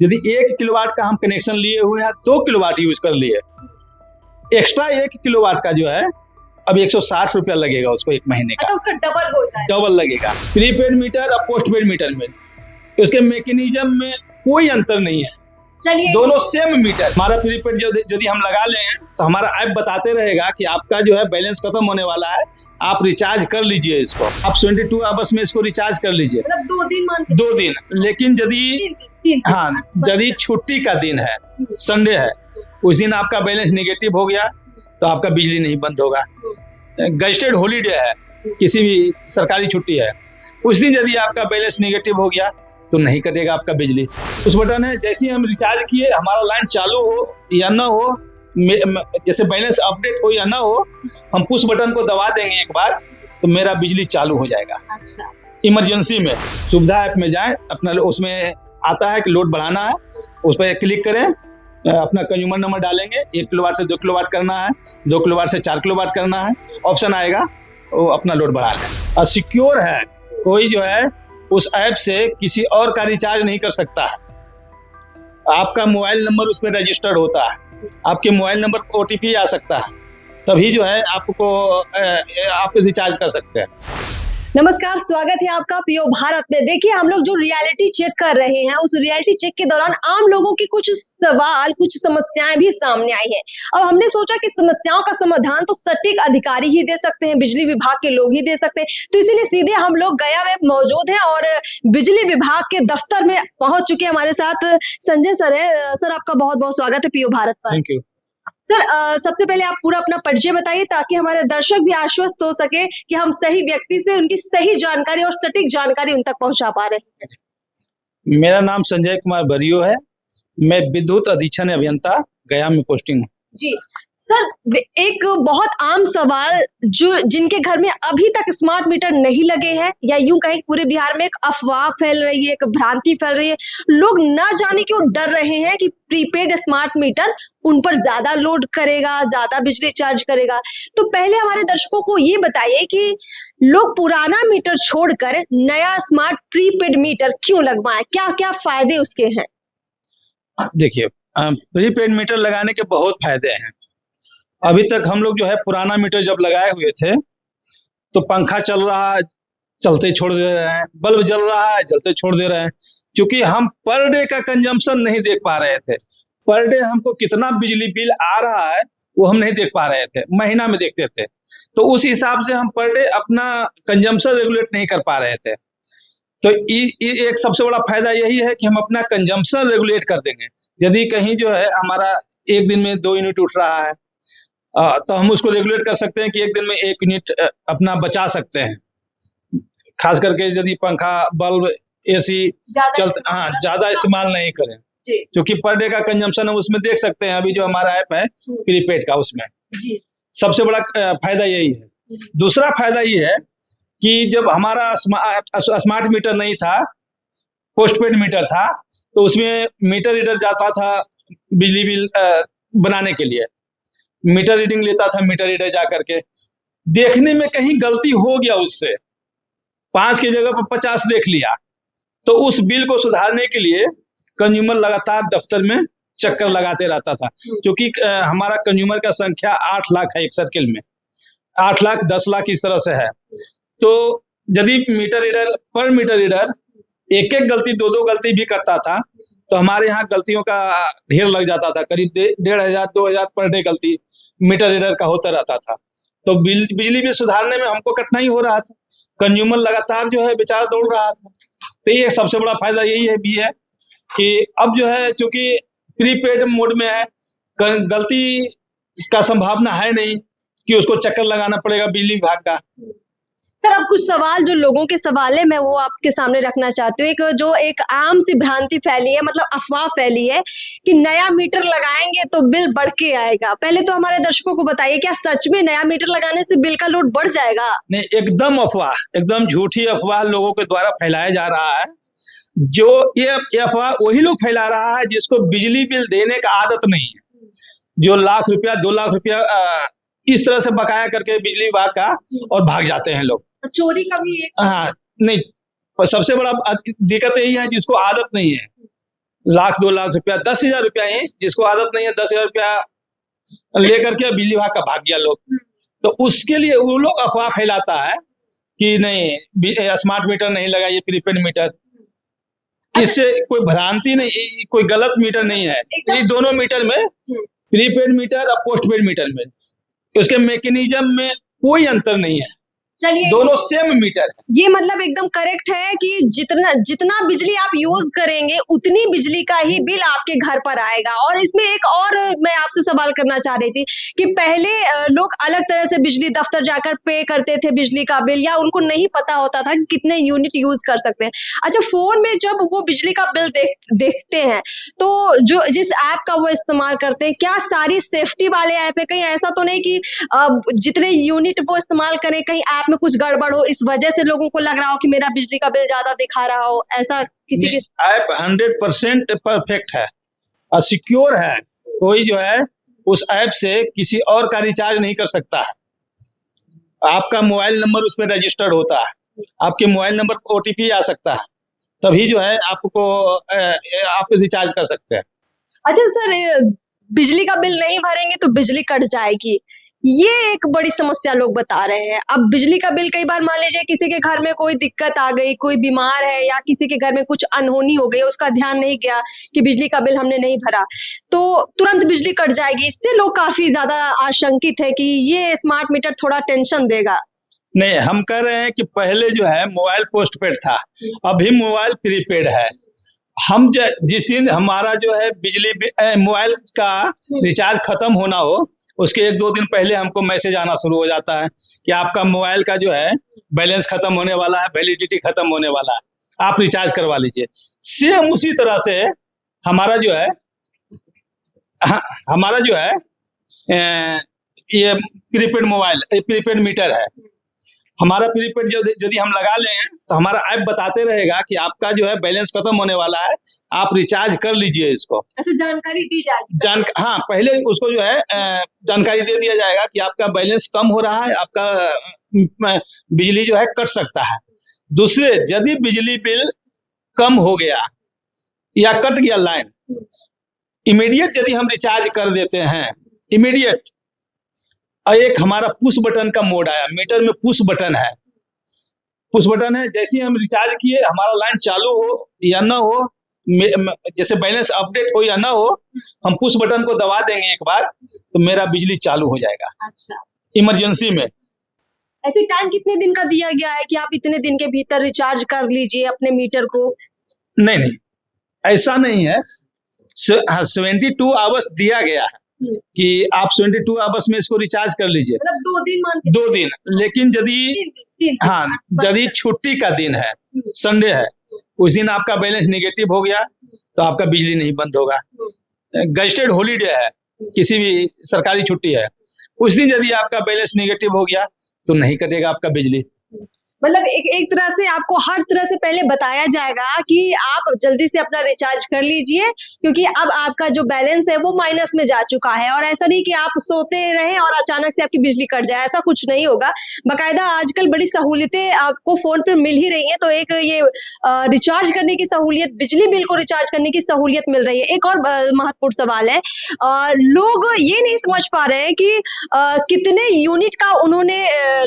यदि 1 किलोवाट का हम कनेक्शन लिए हुए हैं, 2 किलोवाट यूज कर लिए, एक्स्ट्रा 1 किलोवाट का जो है अब 160 रुपया लगेगा उसको 1 महीने का। अच्छा, उसका डबल हो जाएगा। डबल लगेगा। प्रीपेड मीटर और पोस्टपेड मीटर में उसके मैकेनिज्म में कोई अंतर नहीं है, चलिए, दोनों सेम मीटर। हमारा प्रीपेड यदि हम लगा लें तो हमारा ऐप बताते रहेगा कि आपका जो है बैलेंस खत्म होने वाला है, आप रिचार्ज कर लीजिए इसको। आप 22 आवर्स में इसको रिचार्ज कर लीजिए, मतलब 2 दिन मान के 2 दिन। लेकिन यदि हाँ, यदि छुट्टी का दिन है, संडे है, उस दिन आपका बैलेंस नेगेटिव हो गया तो आपका बिजली नहीं बंद होगा। गजेटेड हॉलीडे है, किसी भी सरकारी छुट्टी है, उस दिन यदि आपका बैलेंस नेगेटिव हो गया तो नहीं कटेगा आपका बिजली। उस बटन है, जैसे ही हम रिचार्ज किए, हमारा लाइन चालू हो या ना हो, जैसे बैलेंस अपडेट हो या ना हो, हम पुश बटन को दबा देंगे एक बार तो मेरा बिजली चालू हो जाएगा। अच्छा, इमरजेंसी में सुविधा ऐप में जाएं, अपना उसमें आता है कि लोड बढ़ाना है, उस पर क्लिक करें, अपना कंज्यूमर नंबर डालेंगे, 1 किलोवाट से 2 किलोवाट करना है, 2 किलोवाट से 4 किलोवाट करना है, ऑप्शन आएगा, वो अपना लोड बढ़ा लें। और सिक्योर है, कोई जो है उस ऐप से किसी और का रिचार्ज नहीं कर सकता है। आपका मोबाइल नंबर उसमें रजिस्टर्ड होता है, आपके मोबाइल नंबर पर OTP आ सकता है, तभी जो है आपको आप रिचार्ज कर सकते हैं। नमस्कार, स्वागत है आपका पीओ भारत में। देखिए, हम लोग जो रियलिटी चेक कर रहे हैं, उस रियलिटी चेक के दौरान आम लोगों की कुछ सवाल, कुछ समस्याएं भी सामने आई हैं। अब हमने सोचा कि समस्याओं का समाधान तो सटीक अधिकारी ही दे सकते हैं, बिजली विभाग के लोग ही दे सकते हैं। तो इसीलिए सीधे हम लोग गया में मौजूद हैं और बिजली विभाग के दफ्तर में पहुंच चुके हैं। हमारे साथ संजय सर है। सर, आपका बहुत बहुत स्वागत है पीओ भारत पर। थैंक यू सर, सबसे पहले आप पूरा अपना परिचय बताइए ताकि हमारे दर्शक भी आश्वस्त हो सके कि हम सही व्यक्ति से उनकी सही जानकारी और सटीक जानकारी उन तक पहुंचा पा रहे हैं। मेरा नाम संजय कुमार बरियो है, मैं विद्युत अधीक्षण अभियंता गया में पोस्टिंग हूँ। जी सर, एक बहुत आम सवाल, जो जिनके घर में अभी तक स्मार्ट मीटर नहीं लगे हैं, या यूं कहें पूरे बिहार में एक अफवाह फैल रही है, एक भ्रांति फैल रही है, लोग ना जाने क्यों डर रहे हैं कि प्रीपेड स्मार्ट मीटर उन पर ज्यादा लोड करेगा, ज्यादा बिजली चार्ज करेगा। तो पहले हमारे दर्शकों को ये बताइए कि लोग पुराना मीटर छोड़कर नया स्मार्ट प्रीपेड मीटर क्यों लगवाएं, क्या क्या फायदे उसके हैं? देखिए, प्रीपेड मीटर लगाने के बहुत फायदे हैं। अभी तक हम लोग जो है पुराना मीटर जब लगाए हुए थे तो पंखा चल रहा है, चलते छोड़ दे रहे हैं, बल्ब जल रहा है, जलते छोड़ दे रहे हैं, क्योंकि हम पर डे का कंजम्पशन नहीं देख पा रहे थे। पर डे हमको कितना बिजली बिल आ रहा है वो हम नहीं देख पा रहे थे, महीना में देखते थे। तो उस हिसाब से हम पर डे अपना कंजम्पशन रेगुलेट नहीं कर पा रहे थे। तो एक सबसे बड़ा फायदा यही है कि हम अपना कंजम्पशन रेगुलेट कर देंगे। यदि कहीं जो है हमारा एक दिन में 2 यूनिट उठ रहा है, तो हम उसको रेगुलेट कर सकते हैं कि एक दिन में 1 यूनिट अपना बचा सकते हैं। खास करके यदि पंखा, बल्ब, AC ज्यादा इस्तेमाल नहीं करें, क्योंकि पर डे का कंजम्पशन हम उसमें देख सकते हैं। अभी जो हमारा ऐप है प्रीपेड का, उसमें सबसे बड़ा फायदा यही है। दूसरा फायदा ये है कि जब हमारा स्मार्ट मीटर नहीं था, पोस्टपेड मीटर था, तो उसमें मीटर रीडर जाता था बिजली बिल बनाने के लिए, मीटर रीडिंग लेता था, मीटर रीडर जा करके देखने में कहीं गलती हो गया, उससे 5 की जगह पर 50 देख लिया, तो उस बिल को सुधारने के लिए कंज्यूमर लगातार दफ्तर में चक्कर लगाते रहता था। क्योंकि हमारा कंज्यूमर का संख्या 8 लाख है एक सर्किल में, 8 लाख 10 लाख इस तरह से है। तो यदि मीटर रीडर एक गलती, 2 गलती भी करता था, तो हमारे यहाँ गलतियों का ढेर लग जाता था। करीब 1,500 2,000 पर डे गलती मीटर रीडर का होता रहता था। तो बिजली बिल सुधारने में हमको कठिनाई हो रहा था, कंज्यूमर लगातार जो है बेचारा दौड़ रहा था। तो ये सबसे बड़ा फायदा यही है भी है कि अब जो है, चूंकि प्रीपेड मोड में है, गलती का संभावना है नहीं कि उसको चक्कर लगाना पड़ेगा बिजली विभाग का। सर, अब कुछ सवाल जो लोगों के सवाल है, मैं वो आपके सामने रखना चाहती हूँ। एक आम सी भ्रांति फैली है, मतलब अफवाह फैली है कि नया मीटर लगाएंगे तो बिल बढ़ के आएगा। पहले तो हमारे दर्शकों को बताइए, क्या सच में नया मीटर लगाने से बिल का लोड बढ़ जाएगा? नहीं, एकदम अफवाह, एकदम झूठी अफवाह लोगों के द्वारा फैलाया जा रहा है। जो ये अफवाह वही लोग फैला रहा है जिसको बिजली बिल देने का आदत नहीं है, जो लाख रुपया 2 लाख रुपया इस तरह से बकाया करके बिजली विभाग का और भाग जाते हैं लोग। चोरी का भी एक हाँ, नहीं, सबसे बड़ा दिक्कत यही है जिसको आदत नहीं है, लाख 2 लाख रुपया, 10,000 रुपया ही, जिसको आदत नहीं है 10,000 रुपया लेकर के बिजली विभाग का भाग गया लोग। तो उसके लिए वो लोग अफवाह फैलाता है कि नहीं स्मार्ट मीटर नहीं लगाइए, प्रीपेड मीटर। इससे कोई भ्रांति नहीं, कोई गलत मीटर नहीं है। ये दोनों मीटर में, प्रीपेड मीटर और पोस्टपेड मीटर में, उसके मैकेनिज्म में कोई अंतर नहीं है, चलिए दोनों सेम मीटर है। ये मतलब एकदम करेक्ट है कि जितना बिजली आप यूज करेंगे उतनी बिजली का ही बिल आपके घर पर आएगा। और इसमें एक और मैं आपसे सवाल करना चाह रही थी कि पहले लोग अलग तरह से बिजली दफ्तर जाकर पे करते थे बिजली का बिल, या उनको नहीं पता होता था कि कितने यूनिट यूज कर सकते हैं। अच्छा, फोन में जब वो बिजली का बिल देखते हैं तो जो जिस ऐप का वो इस्तेमाल करते हैं, क्या सारी सेफ्टी वाले ऐप है? कहीं ऐसा तो नहीं कि जितने यूनिट वो इस्तेमाल करें कहीं ऐप में कुछ गड़बड़ हो, इस वजह से लोगों को लग रहा हो कि मेरा बिजली का बिल ज्यादा दिखा रहा हो? ऐसा किसी के ऐप 100% परफेक्ट है और सिक्योर है। कोई जो है उस ऐप से किसी और का रिचार्ज नहीं कर सकता है। आपका मोबाइल नंबर उसमें रजिस्टर्ड होता है, आपके मोबाइल नंबर पर OTP आ सकता है, तभी जो है आपको आप रिचार्ज कर सकते हैं। अच्छा सर, बिजली का बिल नहीं भरेंगे तो बिजली कट जाएगी, ये एक बड़ी समस्या लोग बता रहे हैं। अब बिजली का बिल कई बार मान लीजिए किसी के घर में कोई दिक्कत आ गई, कोई बीमार है या किसी के घर में कुछ अनहोनी हो गई, उसका ध्यान नहीं गया कि बिजली का बिल हमने नहीं भरा, तो तुरंत बिजली कट जाएगी। इससे लोग काफी ज्यादा आशंकित है कि ये स्मार्ट मीटर थोड़ा टेंशन देगा। नहीं, हम कह रहे हैं कि पहले जो है मोबाइल पोस्टपेड था, अभी मोबाइल प्रीपेड है। हम जिस दिन हमारा जो है बिजली मोबाइल का रिचार्ज खत्म होना हो, उसके 1-2 दिन पहले हमको मैसेज आना शुरू हो जाता है कि आपका मोबाइल का जो है बैलेंस खत्म होने वाला है, वैलिडिटी खत्म होने वाला है, आप रिचार्ज करवा लीजिए। सेम उसी तरह से हमारा जो है ये प्रीपेड मीटर है। हमारा प्रीपेड यदि हम लगा लें तो हमारा ऐप बताते रहेगा कि आपका जो है बैलेंस खत्म होने वाला है, आप रिचार्ज कर लीजिए इसको। अच्छा, जानकारी दी जाएगी। हाँ, पहले उसको जो है जानकारी दे दिया जाएगा कि आपका बैलेंस कम हो रहा है, आपका बिजली जो है कट सकता है। दूसरे, यदि बिजली बिल कम हो गया या कट गया लाइन, इमीडिएट यदि हम रिचार्ज कर देते हैं, इमीडिएट, एक हमारा पुश बटन का मोड आया, मीटर में पुश बटन है, जैसे ही हम रिचार्ज किए, हमारा लाइन चालू हो या ना हो, जैसे बैलेंस अपडेट हो या ना हो, हम पुश बटन को दबा देंगे एक बार तो मेरा बिजली चालू हो जाएगा। अच्छा, इमरजेंसी में। ऐसे टाइम कितने दिन का दिया गया है कि आप इतने दिन के भीतर रिचार्ज कर लीजिए अपने मीटर को? नहीं, ऐसा नहीं है। 72 आवर्स दिया गया है कि आप 72 आवर्स में इसको रिचार्ज कर लीजिए। मतलब 2 दिन मान के? 2 दिन, लेकिन यदि छुट्टी का दिन है, संडे है, उस दिन आपका बैलेंस निगेटिव हो गया तो आपका बिजली नहीं बंद होगा। गजेटेड हॉलीडे है, किसी भी सरकारी छुट्टी है, उस दिन यदि आपका बैलेंस निगेटिव हो गया तो नहीं कटेगा आपका बिजली। मतलब एक तरह से आपको हर तरह से पहले बताया जाएगा कि आप जल्दी से अपना रिचार्ज कर लीजिए, क्योंकि अब आपका जो बैलेंस है वो माइनस में जा चुका है। और ऐसा नहीं कि आप सोते रहें और अचानक से आपकी बिजली कट जाए, ऐसा कुछ नहीं होगा। बाकायदा आजकल बड़ी सहूलियतें आपको फोन पर मिल ही रही हैं, तो एक ये रिचार्ज करने की सहूलियत, बिजली बिल को रिचार्ज करने की सहूलियत मिल रही है। एक और महत्वपूर्ण सवाल है, लोग ये नहीं समझ पा रहे हैं कि कितने यूनिट का उन्होंने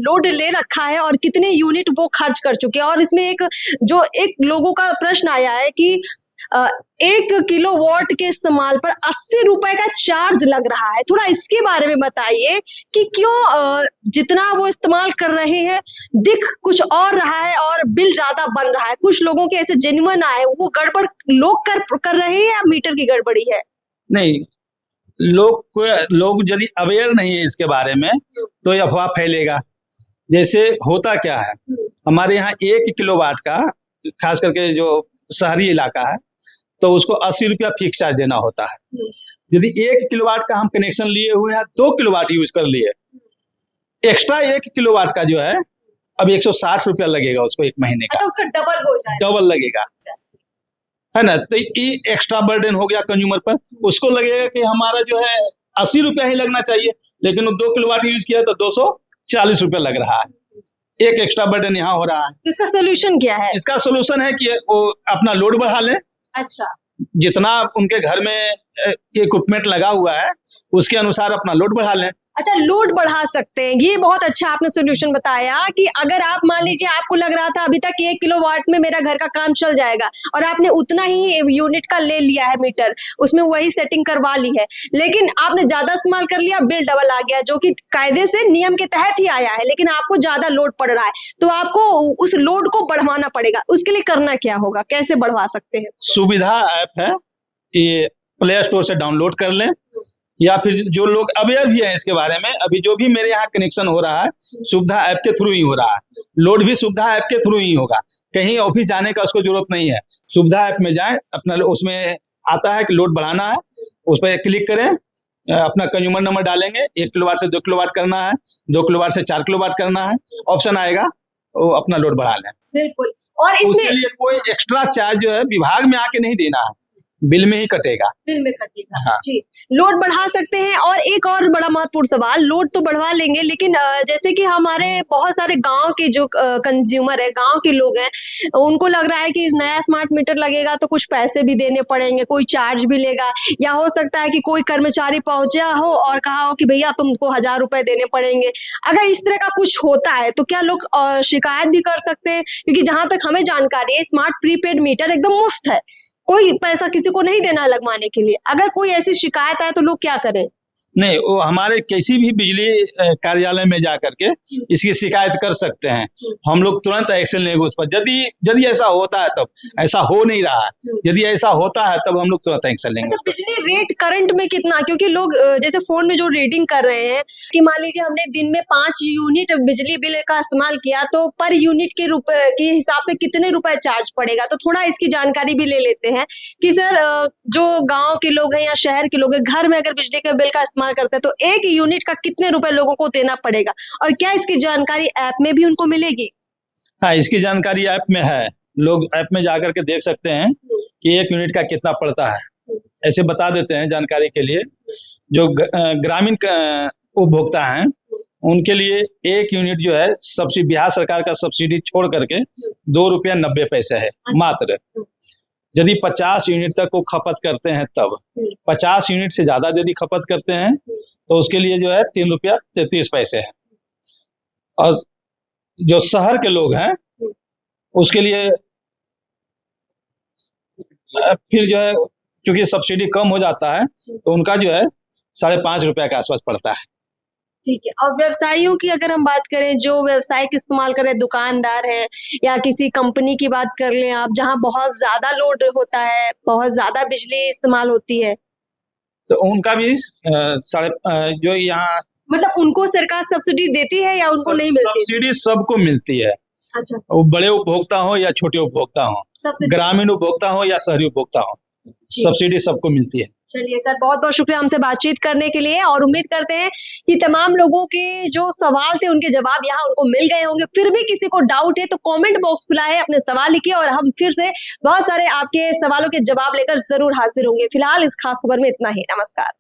लोड ले रखा है और कितने यूनिट वो खर्च कर चुके हैं। और इसमें एक लोगों का प्रश्न आया है कि 1 किलोवाट के इस्तेमाल पर 80 रुपए का चार्ज लग रहा है। थोड़ा इसके बारे में बताइए कि क्यों जितना वो इस्तेमाल कर रहे हैं दिख कुछ और रहा है और बिल ज्यादा बन रहा है। कुछ लोगों के ऐसे जेन्युइन आए, वो गड़बड़ लोग कर रहे हैं या मीटर की गड़बड़ी है? नहीं, लोग यदि अवेयर नहीं है इसके बारे में तो ये अफवाह फैलेगा। जैसे होता क्या है, हमारे यहाँ 1 किलोवाट का, खास करके जो शहरी इलाका है, तो उसको 80 रुपया फिक्स चार्ज देना होता है। यदि 1 किलोवाट का हम कनेक्शन लिए हुए हैं, 2 किलोवाट यूज कर लिए, एक्स्ट्रा 1 किलोवाट का जो है अब 160 रुपया लगेगा उसको 1 महीने का। अच्छा, उसका डबल हो जाएगा? डबल लगेगा, है ना। तो ये एक्स्ट्रा बर्डन हो गया कंज्यूमर पर। उसको लगेगा कि हमारा जो है 80 रुपया ही लगना चाहिए, लेकिन वो 2 किलोवाट यूज किया तो 240 रुपया लग रहा है, एक एक्स्ट्रा बर्डन यहाँ हो रहा है। तो इसका सोल्यूशन क्या है? इसका सोल्यूशन है कि वो अपना लोड बढ़ा लें। अच्छा, जितना उनके घर में इक्विपमेंट लगा हुआ है उसके अनुसार अपना लोड बढ़ा लें। अच्छा, लोड बढ़ा सकते हैं, ये बहुत अच्छा आपने सोल्यूशन बताया कि अगर आप मान लीजिए आपको लग रहा था अभी तक 1 किलोवाट में मेरा घर का काम चल जाएगा और आपने उतना ही यूनिट का ले लिया है मीटर, उसमें वही सेटिंग करवा ली है, लेकिन आपने ज्यादा इस्तेमाल कर लिया, बिल डबल आ गया, जो कि कायदे से नियम के तहत ही आया है, लेकिन आपको ज्यादा लोड पड़ रहा है, तो आपको उस लोड को बढ़वाना पड़ेगा। उसके लिए करना क्या होगा, कैसे बढ़वा सकते हैं? सुविधा ऐप है, ये प्ले स्टोर से डाउनलोड कर लें, या फिर जो लोग अवेयर भी हैं इसके बारे में, अभी जो भी मेरे यहाँ कनेक्शन हो रहा है सुविधा ऐप के थ्रू ही हो रहा है, लोड भी सुविधा ऐप के थ्रू ही होगा, कहीं ऑफिस जाने का उसको जरूरत नहीं है। सुविधा ऐप में जाएं, अपना उसमें आता है कि लोड बढ़ाना है, उस पर क्लिक करें, अपना कंज्यूमर नंबर डालेंगे, 1 किलोवाट से 2 किलोवाट करना है, 2 किलोवाट से 4 किलोवाट करना है, ऑप्शन आएगा, वो अपना लोड बढ़ा लें। बिल्कुल। और उसके इसमें लिए कोई एक्स्ट्रा चार्ज जो है विभाग में आके नहीं देना है, बिल में ही कटेगा। बिल में कटेगा। हाँ। जी, लोड बढ़ा सकते हैं। और एक और बड़ा महत्वपूर्ण सवाल, लोड तो बढ़वा लेंगे, लेकिन जैसे कि हमारे बहुत सारे गांव के जो कंज्यूमर है, गांव के लोग हैं, उनको लग रहा है कि नया स्मार्ट मीटर लगेगा तो कुछ पैसे भी देने पड़ेंगे, कोई चार्ज भी लेगा, या हो सकता है कि कोई कर्मचारी पहुंचा हो और कहा हो कि भैया तुमको 1000 रुपए देने पड़ेंगे। अगर इस तरह का कुछ होता है तो क्या लोग शिकायत भी कर सकते हैं? क्योंकि जहां तक हमें जानकारी है, स्मार्ट प्रीपेड मीटर एकदम मुफ्त है, कोई पैसा किसी को नहीं देना लगवाने के लिए। अगर कोई ऐसी शिकायत आए तो लोग क्या करें? नहीं, वो हमारे किसी भी बिजली कार्यालय में जा करके इसकी शिकायत कर सकते हैं, हम लोग तुरंत एक्शन लेंगे उस पर। यदि ऐसा होता है तब, ऐसा हो नहीं रहा है, यदि ऐसा होता है तब हम लोग तुरंत एक्शन लेंगे। अच्छा, बिजली रेट करंट में कितना, क्योंकि लोग जैसे फोन में जो रीडिंग कर रहे हैं कि मान लीजिए हमने दिन में 5 यूनिट बिजली बिल का इस्तेमाल किया तो पर यूनिट के रुपए के हिसाब से कितने रुपए चार्ज पड़ेगा, तो थोड़ा इसकी जानकारी भी ले लेते हैं कि सर जो गांव के लोग हैं या शहर के लोग हैं, घर में अगर बिजली के बिल का इस्तेमाल करते हैं तो 1 यूनिट का कितने रुपए लोगों को देना पड़ेगा, और क्या इसकी जानकारी ऐप में भी उनको मिलेगी? हाँ, इसकी जानकारी ऐप में है, लोग ऐप में जाकर के देख सकते हैं कि 1 यूनिट का कितना पड़ता है, ऐसे बता देते हैं जानकारी के लिए। जो ग्रामीण उपभोक्ता हैं उनके लिए 1 यूनिट जो है सब्सिडी, बिहार सरकार का सब्सिडी छोड़ करके 2 रुपया 90 पैसे है मात्र। यदि 50 यूनिट तक वो खपत करते हैं तब, 50 यूनिट से ज्यादा यदि खपत करते हैं तो उसके लिए जो है 3 रुपया 33 पैसे है। और जो शहर के लोग हैं उसके लिए फिर जो है क्योंकि सब्सिडी कम हो जाता है तो उनका जो है 5.5 रुपया के आसपास पड़ता है। ठीक है। और व्यवसायियों की अगर हम बात करें, जो व्यावसायिक इस्तेमाल करें, दुकानदार है या किसी कंपनी की बात कर लें आप, जहां बहुत ज्यादा लोड होता है, बहुत ज्यादा बिजली इस्तेमाल होती है, तो उनका भी जो यहाँ मतलब उनको सरकार सब्सिडी देती है या उनको नहीं मिलती? सब्सिडी सबको मिलती है। अच्छा, वो बड़े उपभोक्ता हो या छोटे उपभोक्ता हो, ग्रामीण उपभोक्ता हो या शहरी उपभोक्ता हो, सब्सिडी सबको मिलती है। चलिए सर, बहुत बहुत शुक्रिया हमसे बातचीत करने के लिए, और उम्मीद करते हैं कि तमाम लोगों के जो सवाल थे उनके जवाब यहाँ उनको मिल गए होंगे। फिर भी किसी को डाउट है तो कमेंट बॉक्स खुला है, अपने सवाल लिखिए और हम फिर से बहुत सारे आपके सवालों के जवाब लेकर जरूर हाजिर होंगे। फिलहाल इस खास खबर में इतना ही। नमस्कार।